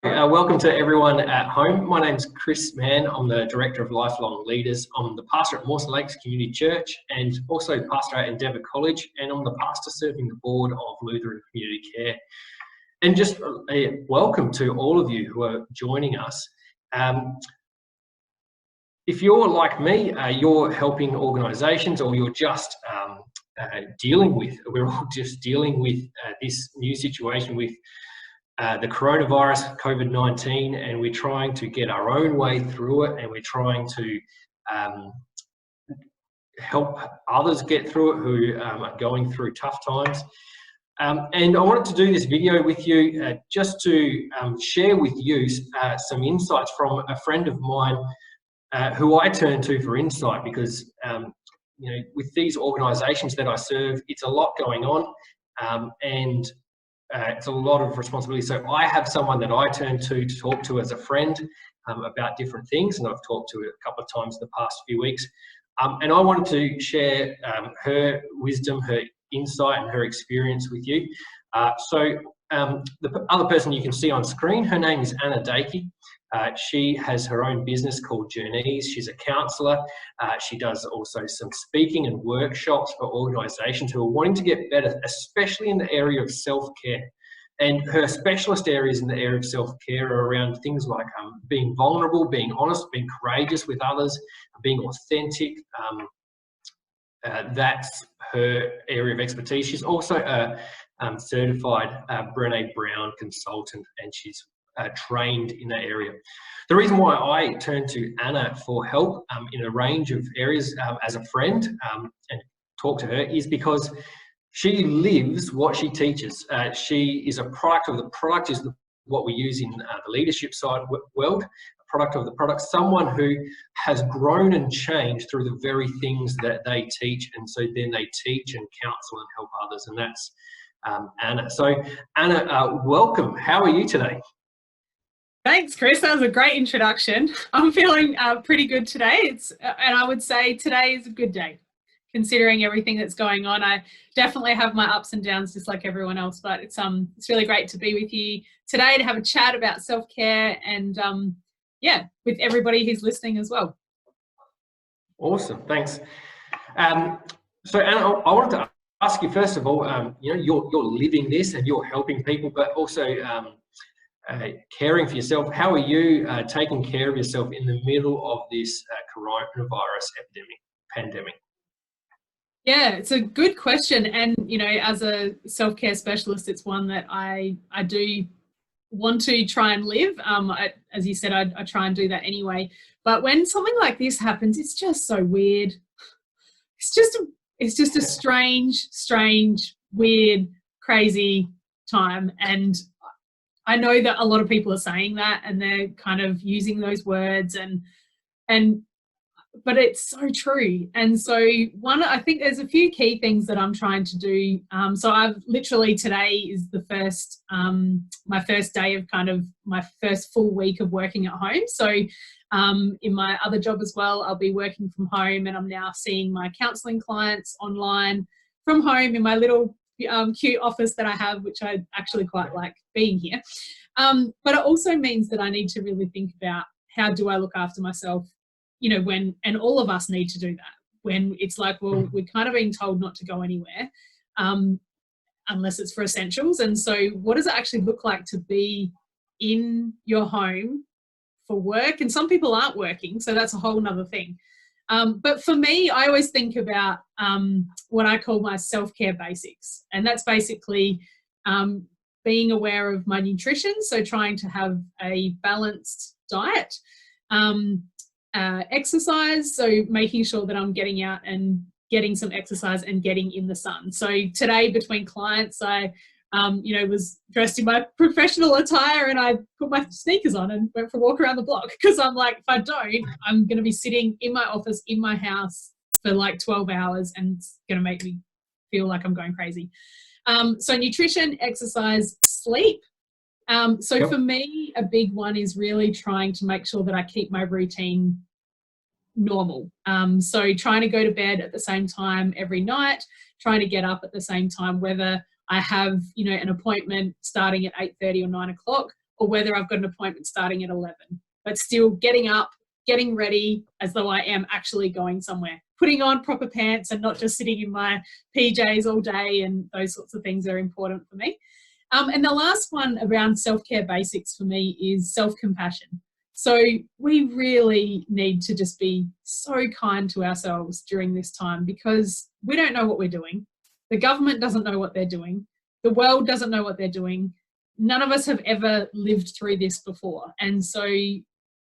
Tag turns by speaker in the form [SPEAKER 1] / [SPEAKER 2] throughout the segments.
[SPEAKER 1] Welcome to everyone at home. My name's Chris Mann. I'm the Director of Lifelong Leaders. I'm the pastor at Mawson Lakes Community Church and also pastor at Endeavour College, and I'm the pastor serving the board of Lutheran Community Care. And just a welcome to all of you who are joining us. If you're like me, you're helping organisations, or you're just we're all just dealing with this new situation with the coronavirus, COVID-19, and we're trying to get our own way through it, and we're trying to help others get through it who are going through tough times. And I wanted to do this video with you just to share with you some insights from a friend of mine who I turn to for insight, because you know, with these organisations that I serve, it's a lot going on, and it's a lot of responsibility. So I have someone that I turn to talk to as a friend about different things, and I've talked to her a couple of times in the past few weeks. And I wanted to share her wisdom, her insight, and her experience with you. The other person you can see on screen, her name is Anna Dakey. She has her own business called Journeys. She's a counsellor. She does also some speaking and workshops for organisations who are wanting to get better, especially in the area of self-care. And her specialist areas in the area of self-care are around things like being vulnerable, being honest, being courageous with others, being authentic. That's her area of expertise. She's also a certified Brené Brown consultant, and she's trained in that area. The reason why I turned to Anna for help in a range of areas as a friend and talk to her is because she lives what she teaches. She is a product of the product, is what we use in the leadership side world, a product of the product, someone who has grown and changed through the very things that they teach, and so then they teach and counsel and help others, and that's Anna. So Anna, welcome. How are you today?
[SPEAKER 2] Thanks, Chris. That was a great introduction. I'm feeling pretty good today. And I would say today is a good day, considering everything that's going on. I definitely have my ups and downs, just like everyone else. But it's really great to be with you today to have a chat about self-care and yeah, with everybody who's listening as well.
[SPEAKER 1] Awesome, thanks. So Anna, I wanted to ask you first of all. You know, you're living this and you're helping people, but also caring for yourself. How are you taking care of yourself in the middle of this coronavirus pandemic?
[SPEAKER 2] Yeah, it's a good question. And, you know, as a self-care specialist, it's one that I do want to try and live. As you said, I try and do that anyway. But when something like this happens, it's just so weird. It's just a strange, weird, crazy time. And I know that a lot of people are saying that, and they're kind of using those words, but it's so true. And so I think there's a few key things that I'm trying to do. So I've literally, today is the first, my first day of kind of my first full week of working at home. So in my other job as well, I'll be working from home, and I'm now seeing my counselling clients online from home in my little cute office that I have, which I actually quite like being here. But it also means that I need to really think about, how do I look after myself, you know, and all of us need to do that, when it's like, well, we're kind of being told not to go anywhere unless it's for essentials. And so what does it actually look like to be in your home for work? And some people aren't working, so that's a whole nother thing. But for me, I always think about what I call my self-care basics. And that's basically being aware of my nutrition, so trying to have a balanced diet, exercise, so making sure that I'm getting out and getting some exercise and getting in the sun. So today, between clients, I you know, was dressed in my professional attire, and I put my sneakers on and went for a walk around the block, because I'm like, if I don't, I'm going to be sitting in my office, in my house for like 12 hours, and it's going to make me feel like I'm going crazy. So nutrition, exercise, sleep. So for me, a big one is really trying to make sure that I keep my routine normal. So trying to go to bed at the same time every night, trying to get up at the same time, whether I have, you know, an appointment starting at 8:30 or 9 o'clock, or whether I've got an appointment starting at 11, but still getting up, getting ready as though I am actually going somewhere, putting on proper pants and not just sitting in my PJs all day, and those sorts of things are important for me. And the last one around self-care basics for me is self-compassion. So we really need to just be so kind to ourselves during this time, because we don't know what we're doing. The government doesn't know what they're doing. The world doesn't know what they're doing. None of us have ever lived through this before. And so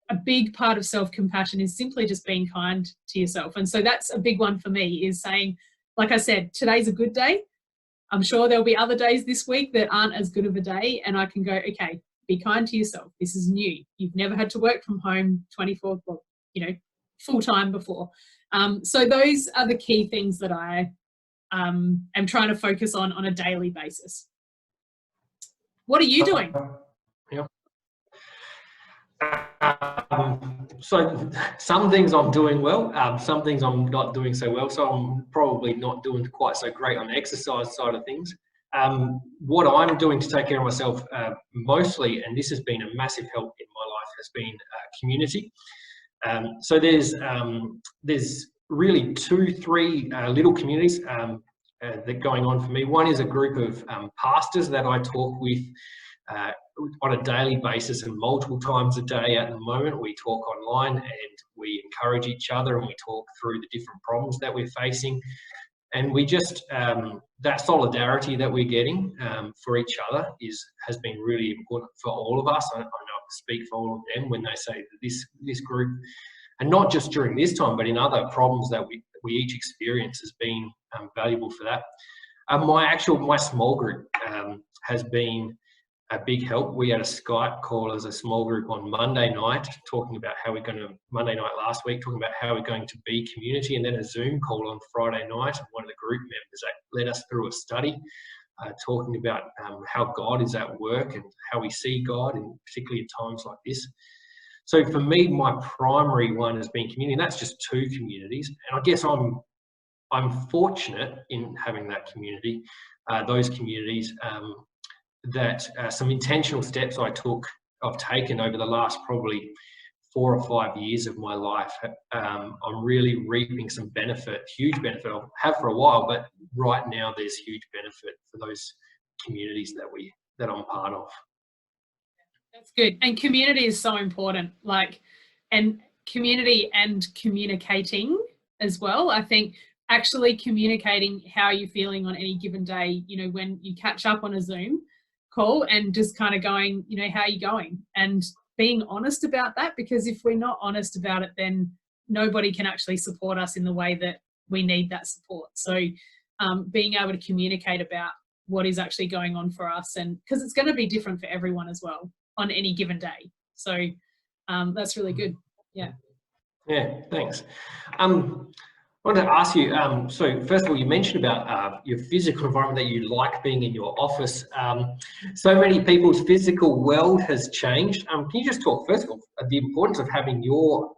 [SPEAKER 2] a big part of self-compassion is simply just being kind to yourself. And so that's a big one for me, is saying, like I said, today's a good day. I'm sure there'll be other days this week that aren't as good of a day, and I can go, okay, be kind to yourself. This is new. You've never had to work from home 24, well, full time before. So those are the key things that I am trying to focus on a daily basis. What are you doing?
[SPEAKER 1] Yeah. So some things I'm doing well, some things I'm not doing so well. So I'm probably not doing quite so great on the exercise side of things. What I'm doing to take care of myself mostly, and this has been a massive help in my life, has been community. So there's really 2-3 little communities that are going on for me. One is a group of pastors that I talk with on a daily basis and multiple times a day at the moment. We talk online and we encourage each other, and we talk through the different problems that we're facing. And we just, that solidarity that we're getting for each other has been really important for all of us. I know I speak for all of them when they say that this group, and not just during this time, but in other problems that we each experience, has been valuable for that. My small group has been a big help. We had a Skype call as a small group on Monday night, Monday night last week, talking about how we're going to be community, and then a Zoom call on Friday night. One of the group members that led us through a study talking about how God is at work and how we see God, and particularly in times like this. So for me, my primary one has been community, and that's just 2 communities. And I guess I'm fortunate in having that community, those communities, that some intentional steps I've taken over the last probably 4 or 5 years of my life. I'm really reaping some benefit, huge benefit. I have for a while, but right now there's huge benefit for those communities that I'm part of.
[SPEAKER 2] That's good. And community is so important, and community and communicating as well. I think actually communicating how you're feeling on any given day, when you catch up on a Zoom call, and just kind of going, how are you going? And being honest about that, because if we're not honest about it, then nobody can actually support us in the way that we need that support. So being able to communicate about what is actually going on for us, and because it's going to be different for everyone as well on any given day. So that's really good. Yeah.
[SPEAKER 1] Yeah, thanks. I wanted to ask you, so first of all, you mentioned about your physical environment, that you like being in your office. So many people's physical world has changed. Can you just talk, first of all, the importance of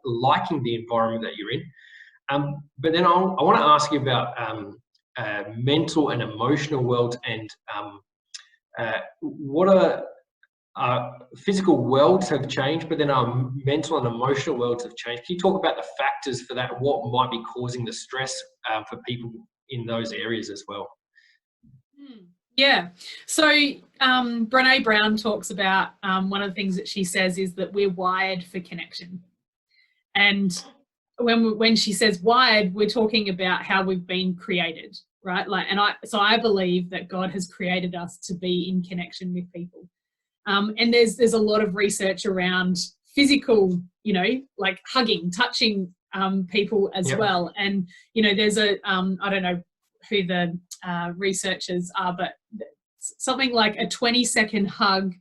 [SPEAKER 1] liking the environment that you're in? But then I want to ask you about mental and emotional worlds, and what are physical worlds have changed, but then our mental and emotional worlds have changed. Can you talk about the factors for that? What might be causing the stress for people in those areas as well?
[SPEAKER 2] Yeah. So Brené Brown talks about one of the things that she says is that we're wired for connection. And when she says wired, we're talking about how we've been created, right? So I believe that God has created us to be in connection with people. And there's a lot of research around physical, like hugging, touching people as well. And, there's I don't know who the researchers are, but something like a 20-second hug,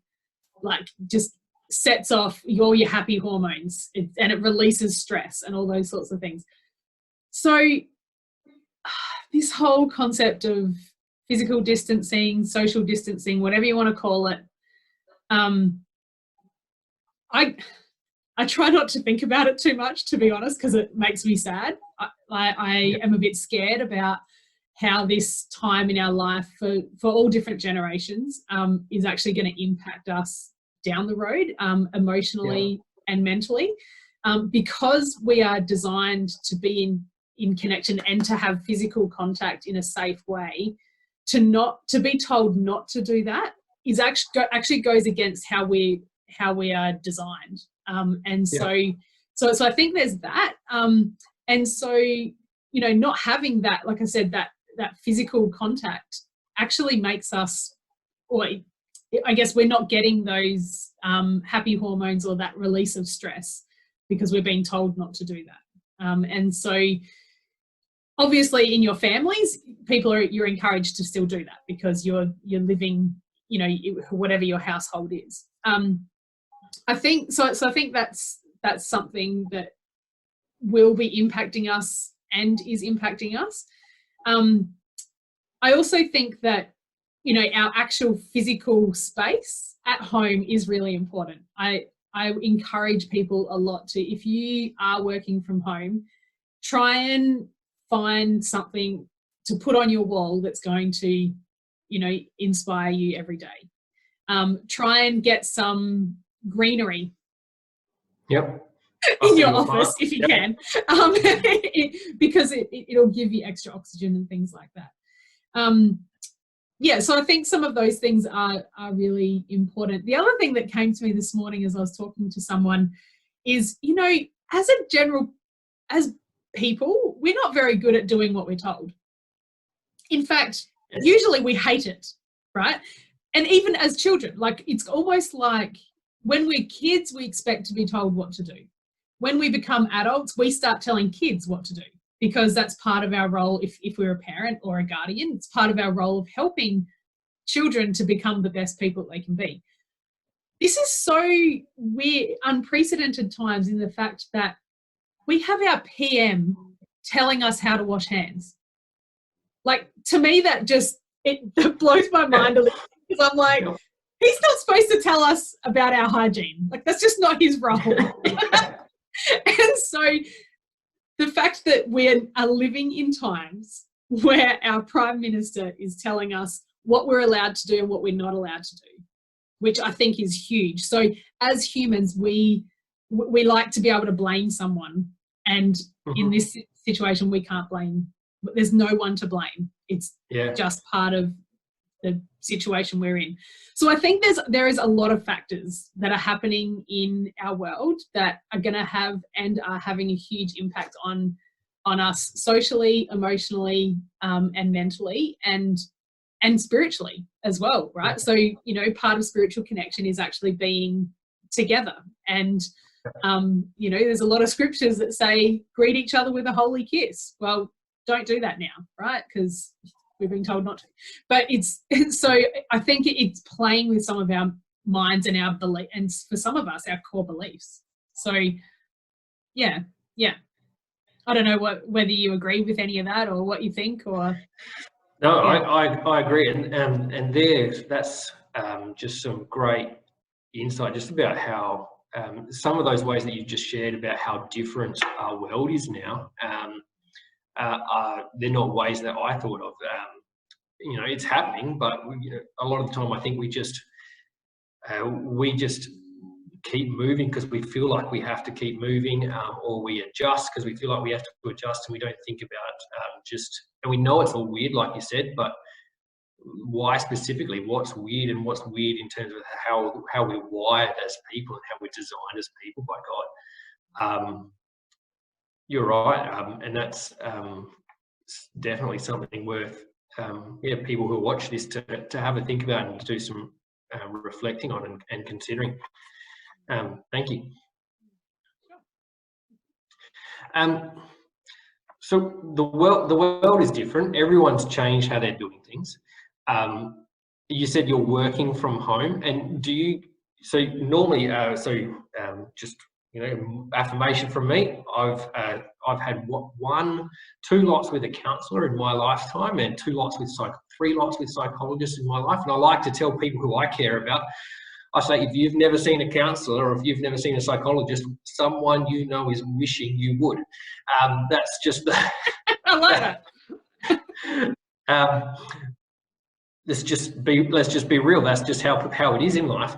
[SPEAKER 2] just sets off all your happy hormones, and it releases stress and all those sorts of things. So this whole concept of physical distancing, social distancing, whatever you want to call it, I try not to think about it too much, to be honest, because it makes me sad. I am a bit scared about how this time in our life for all different generations is actually going to impact us down the road, emotionally and mentally, because we are designed to be in connection and to have physical contact in a safe way. To be told not to do that is actually goes against how we are designed, and so I think there's that, and so not having that, like I said, that physical contact actually makes us, or I guess we're not getting those happy hormones or that release of stress because we're being told not to do that, and so obviously in your families, you're encouraged to still do that because you're living, whatever your household is. I think so. I think that's something that will be impacting us and is impacting us. I also think that our actual physical space at home is really important. I encourage people a lot to, if you are working from home, try and find something to put on your wall that's going to, inspire you every day. Try and get some greenery.
[SPEAKER 1] Yep.
[SPEAKER 2] In your office, if you can, because it'll give you extra oxygen and things like that. So I think some of those things are really important. The other thing that came to me this morning as I was talking to someone is, as people, we're not very good at doing what we're told. In fact, usually we hate it, right? And even as children, like, it's almost like when we're kids, we expect to be told what to do. When we become adults, we start telling kids what to do because that's part of our role. If we're a parent or a guardian, it's part of our role of helping children to become the best people they can be. This is so weird, unprecedented times in the fact that we have our PM telling us how to wash hands. Like, to me, that blows my mind a little, because I'm like, he's not supposed to tell us about our hygiene. Like, that's just not his role. And so the fact that we are living in times where our Prime Minister is telling us what we're allowed to do and what we're not allowed to do, which I think is huge. So as humans, we like to be able to blame someone. And in this situation, we can't blame. There's no one to blame. It's just part of the situation we're in. So I think there is a lot of factors that are happening in our world that are going to have and are having a huge impact on us socially, emotionally, and mentally, and spiritually as well, right? So, part of spiritual connection is actually being together. And, there's a lot of scriptures that say, greet each other with a holy kiss. Well, don't do that now, right? Because we're being told not to. But so I think it's playing with some of our minds and our belief, and for some of us, our core beliefs. So, yeah. I don't know whether you agree with any of that or what you think, or.
[SPEAKER 1] No, I agree, and that's just some great insight just about how some of those ways that you just shared about how different our world is now. They're not ways that I thought of. It's happening, but a lot of the time I think we just keep moving because we feel like we have to keep moving, or we adjust because we feel like we have to adjust, and we don't think about and we know it's all weird, like you said, but why specifically? What's weird, and what's weird in terms of how we're wired as people and how we're designed as people by God. You're right, and that's definitely something worth people who watch this to have a think about and to do some reflecting on and considering. Thank you. So the world is different. Everyone's changed how they're doing things. You said you're working from home, and do you? So normally, just affirmation from me. I've had two lots with a counsellor in my lifetime, and 3 lots with psychologists in my life. And I like to tell people who I care about, I say, if you've never seen a counsellor or if you've never seen a psychologist, someone you know is wishing you would. That's just
[SPEAKER 2] I like
[SPEAKER 1] that. Let's just be real. That's just how it is in life.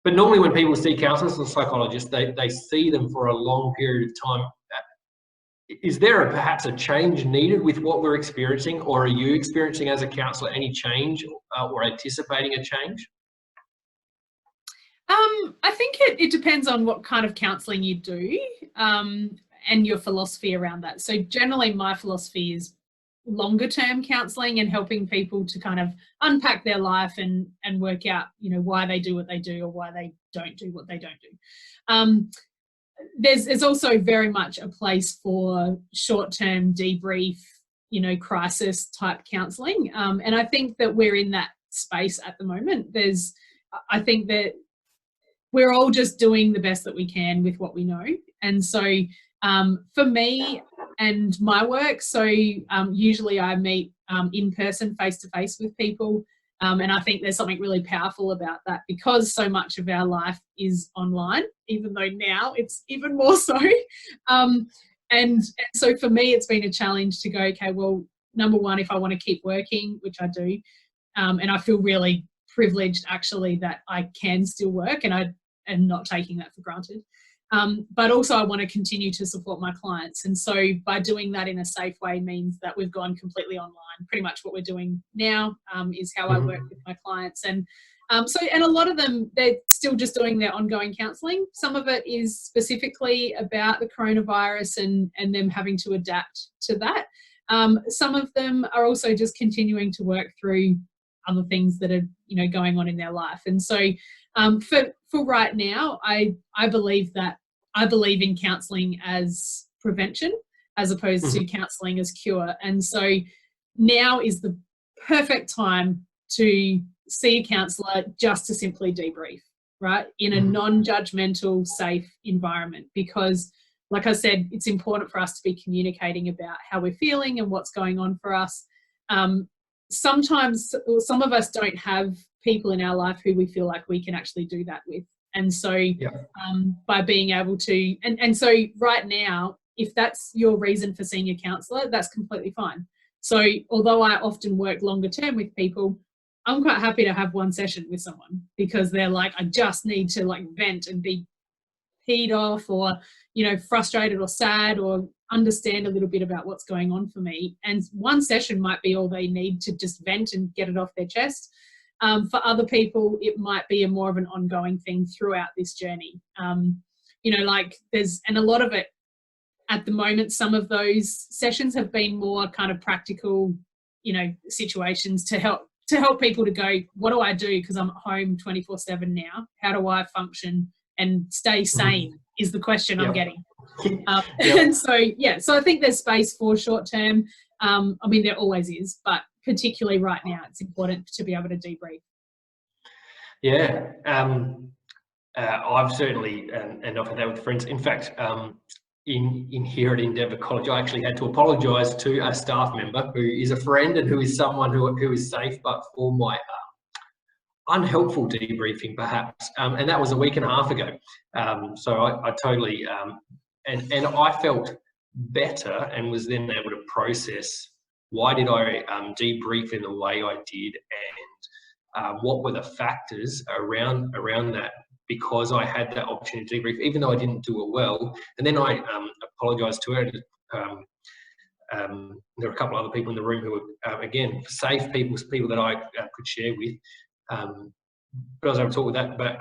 [SPEAKER 1] But normally when people see counsellors or psychologists, they see them for a long period of time. Is there perhaps a change needed with what we're experiencing, or are you experiencing as a counsellor any change or anticipating a change?
[SPEAKER 2] I think it depends on what kind of counselling you do, and your philosophy around that. So generally my philosophy is longer term counselling and helping people to kind of unpack their life and work out, why they do what they do or why they don't do what they don't do. There's also very much a place for short-term debrief, crisis type counselling. And I think that we're in that space at the moment. I think that we're all just doing the best that we can with what we know. And so for me and my work, usually I meet in person, face-to-face with people. And I think there's something really powerful about that, because so much of our life is online, even though now it's even more so. And so for me, it's been a challenge to go, okay, well, number one, if I want to keep working, which I do, and I feel really privileged actually that I can still work, and I am not taking that for granted. But also I want to continue to support my clients. And so by doing that in a safe way means that we've gone completely online. Pretty much what we're doing now is how I work with my clients. And and a lot of them, they're still just doing their ongoing counselling. Some of it is specifically about the coronavirus and them having to adapt to that. Some of them are also just continuing to work through other things that are, going on in their life. And so for right now, I believe in counselling as prevention as opposed to counselling as cure. And so now is the perfect time to see a counsellor just to simply debrief, right? In a non-judgmental, safe environment, because like I said, it's important for us to be communicating about how we're feeling and what's going on for us. Sometimes some of us don't have people in our life who we feel like we can actually do that with. And so by being able to, and so right now, if that's your reason for seeing a counsellor, that's completely fine. So although I often work longer term with people, I'm quite happy to have one session with someone because they're like, I just need to vent and be peed off or, frustrated or sad or understand a little bit about what's going on for me. And one session might be all they need to just vent and get it off their chest. For other people, it might be more of an ongoing thing throughout this journey. And a lot of it at the moment, some of those sessions have been more kind of practical, situations to help people to go, what do I do? Because I'm at home 24/7 now. How do I function and stay sane is the question I'm getting. And so I think there's space for short term. There always is, but particularly right now, it's important to be able to debrief.
[SPEAKER 1] Yeah, I've certainly, and I've had that with friends. In fact, in here at Endeavour College, I actually had to apologise to a staff member who is a friend and who is someone who is safe, but for my unhelpful debriefing, perhaps. And that was a week and a half ago. So I totally, and I felt better and was then able to process why did I debrief in the way I did, and what were the factors around that, because I had that opportunity to debrief, even though I didn't do it well. And then I apologised to her. There were a couple of other people in the room who were, again, safe people that I could share with. But I was able to talk with that. But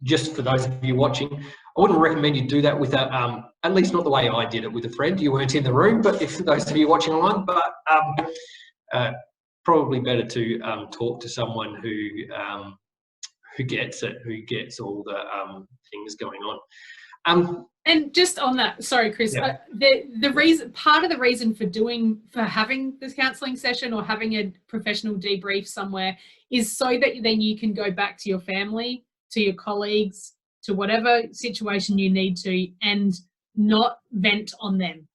[SPEAKER 1] just for those of you watching, I wouldn't recommend you do that with at least not the way I did it with a friend. You weren't in the room, but if those of you watching online, but probably better to talk to someone who gets it, who gets all the things going on.
[SPEAKER 2] And just on that, sorry, Chris, the reason, part of the reason for having this counselling session or having a professional debrief somewhere is so that then you can go back to your family, to your colleagues, to whatever situation you need to, and not vent on them.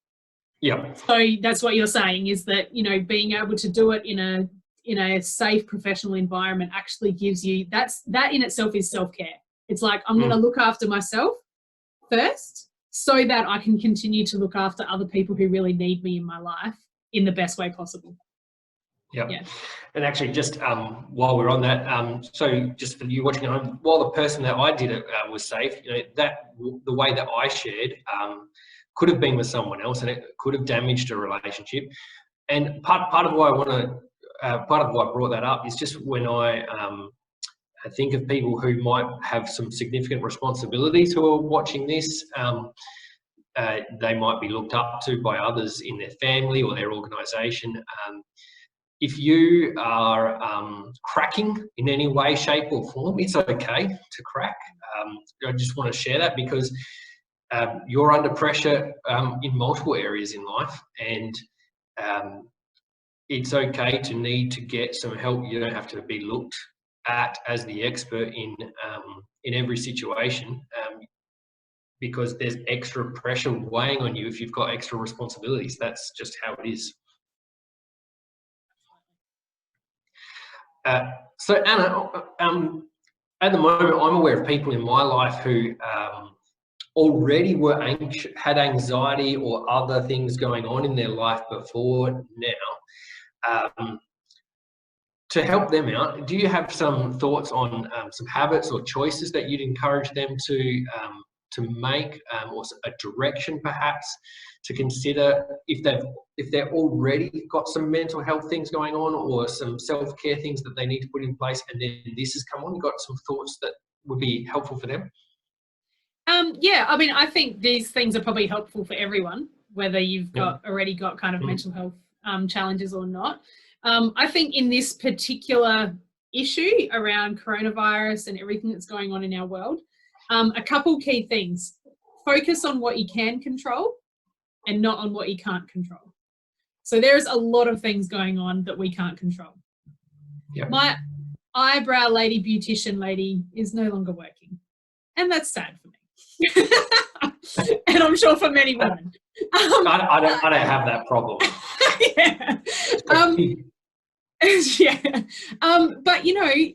[SPEAKER 1] Yeah.
[SPEAKER 2] So that's what you're saying, is that, being able to do it in a safe professional environment actually gives you, that in itself is self-care. It's like, I'm going to look after myself first so that I can continue to look after other people who really need me in my life in the best way possible.
[SPEAKER 1] Yep.
[SPEAKER 2] Yeah.
[SPEAKER 1] And actually, just while we're on that, so just for you watching at home, while the person that I did it was safe, that the way that I shared could have been with someone else, and it could have damaged a relationship. And part of why part of why I brought that up is just when I think of people who might have some significant responsibilities who are watching this. They might be looked up to by others in their family or their organisation. If you are cracking in any way, shape or form, it's okay to crack. I just want to share that because you're under pressure in multiple areas in life, and it's okay to need to get some help. You don't have to be looked at as the expert in every situation, because there's extra pressure weighing on you if you've got extra responsibilities. That's just how it is. So Anna, at the moment, I'm aware of people in my life who already were had anxiety or other things going on in their life before now. To help them out, do you have some thoughts on some habits or choices that you'd encourage them to make, or a direction perhaps to consider if they're already got some mental health things going on or some self-care things that they need to put in place, and then this has come on? You got some thoughts that would be helpful for them?
[SPEAKER 2] Yeah, I mean, I think these things are probably helpful for everyone, whether you've already got kind of mental health challenges or not. I think in this particular issue around coronavirus and everything that's going on in our world, a couple key things. Focus on what you can control and not on what you can't control. So there's a lot of things going on that we can't control. Yep. My eyebrow lady, beautician lady is no longer working. And that's sad for me. And I'm sure for many women.
[SPEAKER 1] I don't have that problem.
[SPEAKER 2] Yeah. But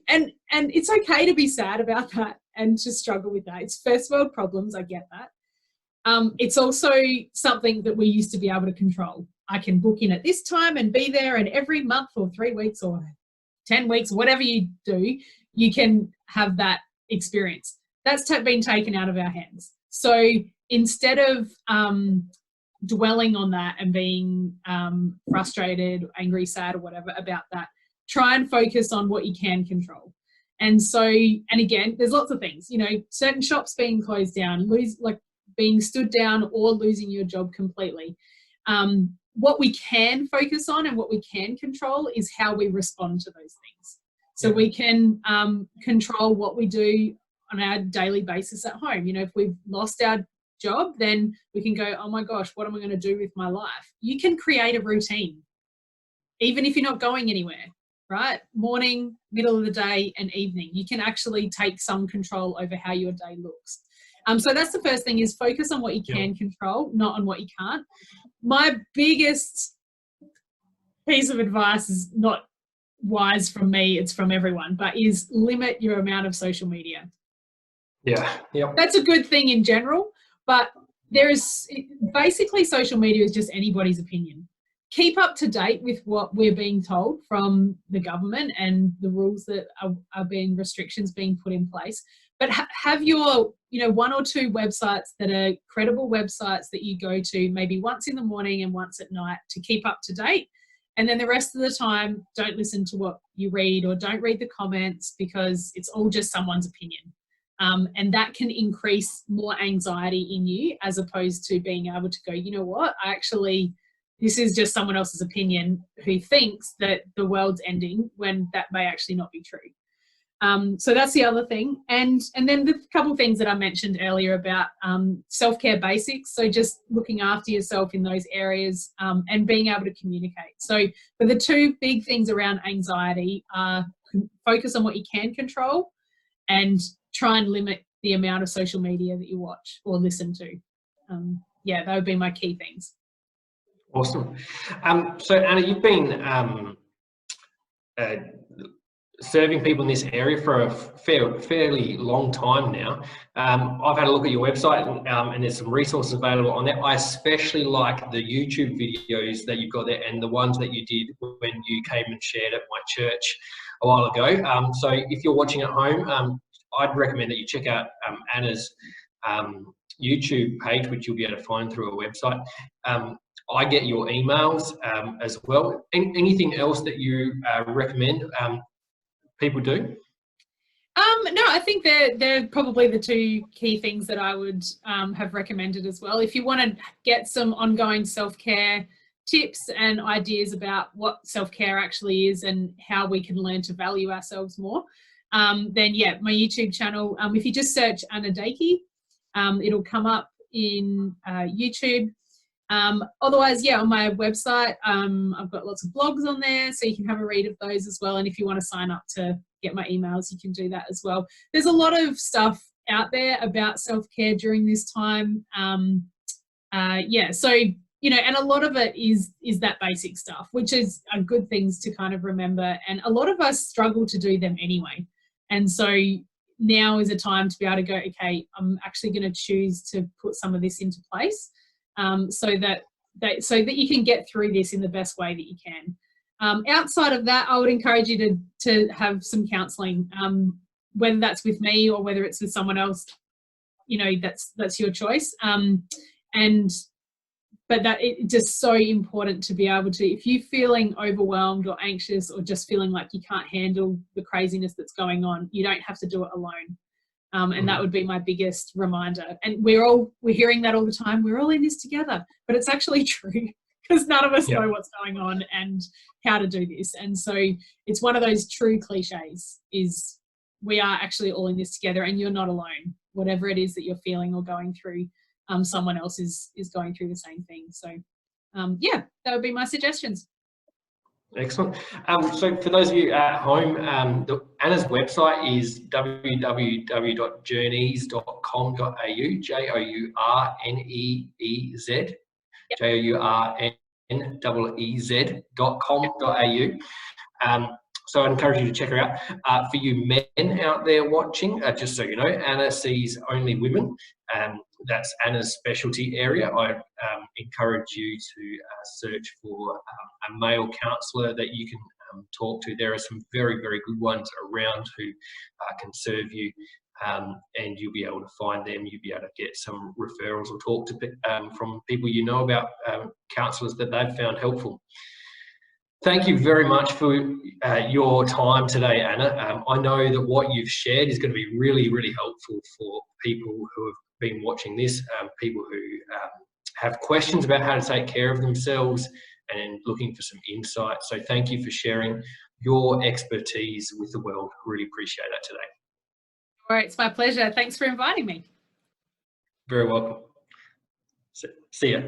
[SPEAKER 2] and it's okay to be sad about that and to struggle with that. It's first world problems. I get that. It's also something that we used to be able to control. I can book in at this time and be there, and every month or 3 weeks or 10 weeks, whatever you do, you can have that experience. That's been taken out of our hands. So instead of dwelling on that and being frustrated, angry, sad or whatever about that, try and focus on what you can control. And so, and again, there's lots of things, certain shops being closed down, being stood down or losing your job completely. What we can focus on and what we can control is how we respond to those things. So we can control what we do on our daily basis at home. If we've lost our job, then we can go, oh my gosh, what am I going to do with my life? You can create a routine, even if you're not going anywhere, right? Morning, middle of the day and evening. You can actually take some control over how your day looks. So that's the first thing, is focus on what you can control, not on what you can't. My biggest piece of advice is not wise from me, it's from everyone, but is limit your amount of social media.
[SPEAKER 1] Yeah.
[SPEAKER 2] That's a good thing in general, but basically social media is just anybody's opinion. Keep up to date with what we're being told from the government and the rules that are being, restrictions being put in place. But have your, 1 or 2 websites that are credible websites that you go to maybe once in the morning and once at night to keep up to date. And then the rest of the time, don't listen to what you read or don't read the comments, because it's all just someone's opinion. And that can increase more anxiety in you, as opposed to being able to go, you know what, this is just someone else's opinion who thinks that the world's ending when that may actually not be true. So that's the other thing. And then the couple of things that I mentioned earlier about self-care basics. So just looking after yourself in those areas and being able to communicate. So for the 2 big things around anxiety are focus on what you can control and try and limit the amount of social media that you watch or listen to. That would be my key things.
[SPEAKER 1] Awesome. So Anna, you've been serving people in this area for a fairly long time now. I've had a look at your website and there's some resources available on there. I especially like the YouTube videos that you've got there and the ones that you did when you came and shared at my church a while ago. So if you're watching at home, I'd recommend that you check out Anna's YouTube page, which you'll be able to find through a website. I get your emails as well. Anything else that you recommend people do?
[SPEAKER 2] No, I think they're probably the two key things that I would have recommended as well. If you want to get some ongoing self-care tips and ideas about what self-care actually is and how we can learn to value ourselves more, then yeah, my YouTube channel, if you just search Anna Dakey, it'll come up in YouTube. Otherwise, yeah, on my website, I've got lots of blogs on there, so you can have a read of those as well. And if you want to sign up to get my emails, you can do that as well. There's a lot of stuff out there about self-care during this time. Yeah, so, you know, and a lot of it is that basic stuff, which is good things to kind of remember. And a lot of us struggle to do them anyway. And so now is a time to be able to go, okay, I'm actually going to choose to put some of this into place. So that you can get through this in the best way that you can. Outside of that, I would encourage you to have some counselling, whether that's with me or whether it's with someone else. You know, that's your choice. But that it's just so important to be able to, if you're feeling overwhelmed or anxious or just feeling like you can't handle the craziness that's going on, you don't have to do it alone. And that would be my biggest reminder. And we're hearing that all the time. We're all in this together, but it's actually true because none of us know what's going on and how to do this. And so it's one of those true cliches is we are actually all in this together and you're not alone. Whatever it is that you're feeling or going through, someone else is going through the same thing. So yeah, that would be my suggestions.
[SPEAKER 1] Excellent. So for those of you at home, Anna's website is www.journeys.com.au, Journeez, Journeez.com.au. So I encourage you to check her out. For you men out there watching, just so you know, Anna sees only women. That's Anna's specialty area. I encourage you to search for a male counsellor that you can talk to. There are some very, very good ones around who can serve you, and you'll be able to find them. You'll be able to get some referrals or talk to from people you know about counsellors that they've found helpful. Thank you very much for your time today, Anna. I know that what you've shared is going to be really, really helpful for people who have been watching this, people who have questions about how to take care of themselves and looking for some insight. So thank you for sharing your expertise with the world. Really appreciate that today.
[SPEAKER 2] All right, it's my pleasure. Thanks for inviting me.
[SPEAKER 1] Very welcome. See ya.